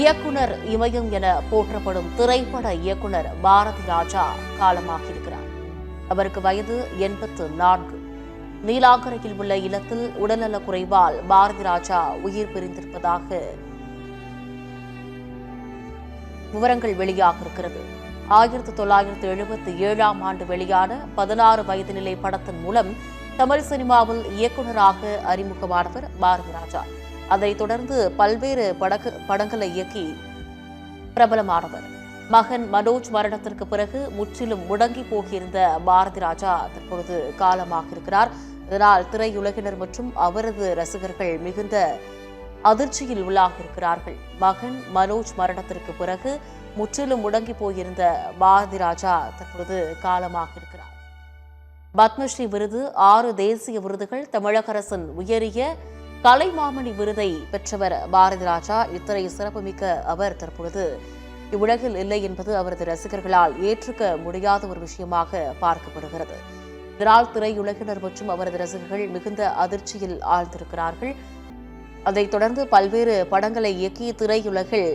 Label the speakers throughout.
Speaker 1: இயக்குனர் இமயம் என போற்றப்படும் திரைப்பட இயக்குனர் பாரதி ராஜா காலமாகியிருக்கிறார். அவருக்கு வயது 84. நீலாங்கரையில் உள்ள இல்லத்தில் உடல்நலக் குறைவால் பாரதி ராஜா உயிர் பிரிந்திருப்பதாக விவரங்கள் வெளியாக இருக்கிறது. 1977ஆம் ஆண்டு வெளியான 16 வயது நிலை படத்தின் மூலம் தமிழ் சினிமாவில் இயக்குநராக அறிமுகமானவர் பாரதி ராஜா. அதைத் தொடர்ந்து பல்வேறு படங்களை இயக்கி பிரபலமானவர். மகன் மனோஜ் மரணத்திற்கு பிறகு முற்றிலும் முடங்கி போகியிருந்த பாரதி ராஜா தற்பொழுது காலமாகியிருக்கிறார். இதனால் திரையுலகினர் மற்றும் அவரது ரசிகர்கள் மிகுந்த அதிர்ச்சியில் உள்ளாகியிருக்கிறார்கள். மகன் மனோஜ் மரணத்திற்கு பிறகு முற்றிலும் முடங்கி போயிருந்த பாரதி ராஜா தற்பொழுது காலமாகியிருக்கிறார். பத்மஸ்ரீ விருது, 6 தேசிய விருதுகள், தமிழக அரசின் உயரிய கலைமாமணி விருதை பெற்றவர் பாரதி ராஜா. இத்தனை சிறப்புமிக்க அவர் தற்பொழுது இவ்வுலகில் இல்லை என்பது அவரது ரசிகர்களால் ஏற்றுக்க முடியாத ஒரு விஷயமாக பார்க்கப்படுகிறது. இதனால் திரையுலகினர் மற்றும் அவரது ரசிகர்கள் மிகுந்த அதிர்ச்சியில் ஆழ்ந்திருக்கிறார்கள். அதைத் தொடர்ந்து பல்வேறு படங்களை இயக்கி திரையுலகில்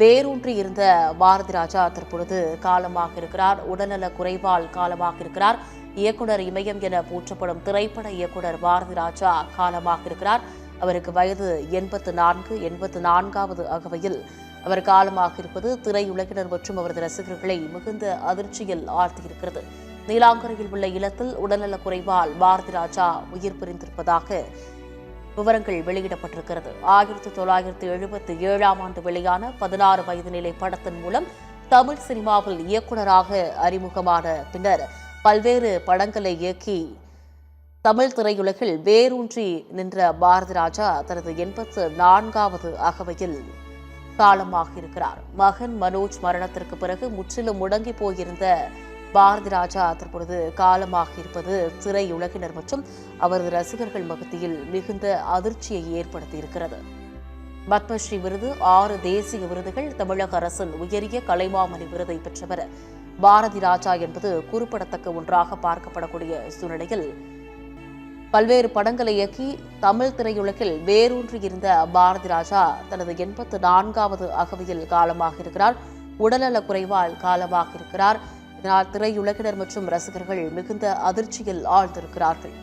Speaker 1: வேரூன்றி இருந்த பாரதி ராஜா தற்பொழுது காலமாக இருக்கிறார். உடல்நல குறைவால் காலமாக இருக்கிறார். இயக்குனர் இமயம் என போற்றப்படும் திரைப்பட இயக்குனர் பாரதி ராஜா காலமாக இருக்கிறார். அவருக்கு வயது 84. 84வது அகவையில் அவர் காலமாக இருப்பது திரையுலகினர் மற்றும் அவரது ரசிகர்களை மிகுந்த அதிர்ச்சியில் ஆழ்த்தியிருக்கிறது. நீலாங்கரையில் உள்ள இல்லத்தில் உடல்நலக் குறைவால் பாரதி ராஜா உயிர் பிரிந்திருப்பதாக விவரங்கள் வெளியிடப்பட்டிருக்கிறது. 1977ஆம் ஆண்டு வெளியான 16 வயது நிலை படத்தின் மூலம் தமிழ் சினிமாவில் இயக்குநராக அறிமுகமான பின்னர் பல்வேறு படங்களை இயக்கி தமிழ் திரையுலகில் வேரூன்றி நின்ற பாரதி ராஜா தனது 84வது அகவையில் காலமாகியிருக்கிறார். மகன் மனோஜ் மரணத்திற்கு பிறகு முற்றிலும் முடங்கி போயிருந்த பாரதி ராஜா தற்பொழுது காலமாகியிருப்பது திரையுலகினர் மற்றும் அவரது ரசிகர்கள் மத்தியில் மிகுந்த அதிர்ச்சியை ஏற்படுத்தியிருக்கிறது. பத்மஸ்ரீ விருது, 6 தேசிய விருதுகள், தமிழக அரசின் உயரிய கலைமாமணி விருதை பெற்றவர் பாரதி ராஜா என்பது குறிப்பிடத்தக்க ஒன்றாக பார்க்கப்படக்கூடிய சூழ்நிலையில் பல்வேறு படங்களை இயக்கி தமிழ் திரையுலகில் வேரூன்றி இருந்த பாரதி ராஜா தனது 84வது அகவையில் காலமாக இருக்கிறார். உடல்நலக் குறைவால் காலமாக இருக்கிறார். இதனால் திரையுலகினர் மற்றும் ரசிகர்கள் மிகுந்த அதிர்ச்சியில் ஆழ்ந்திருக்கிறார்கள்.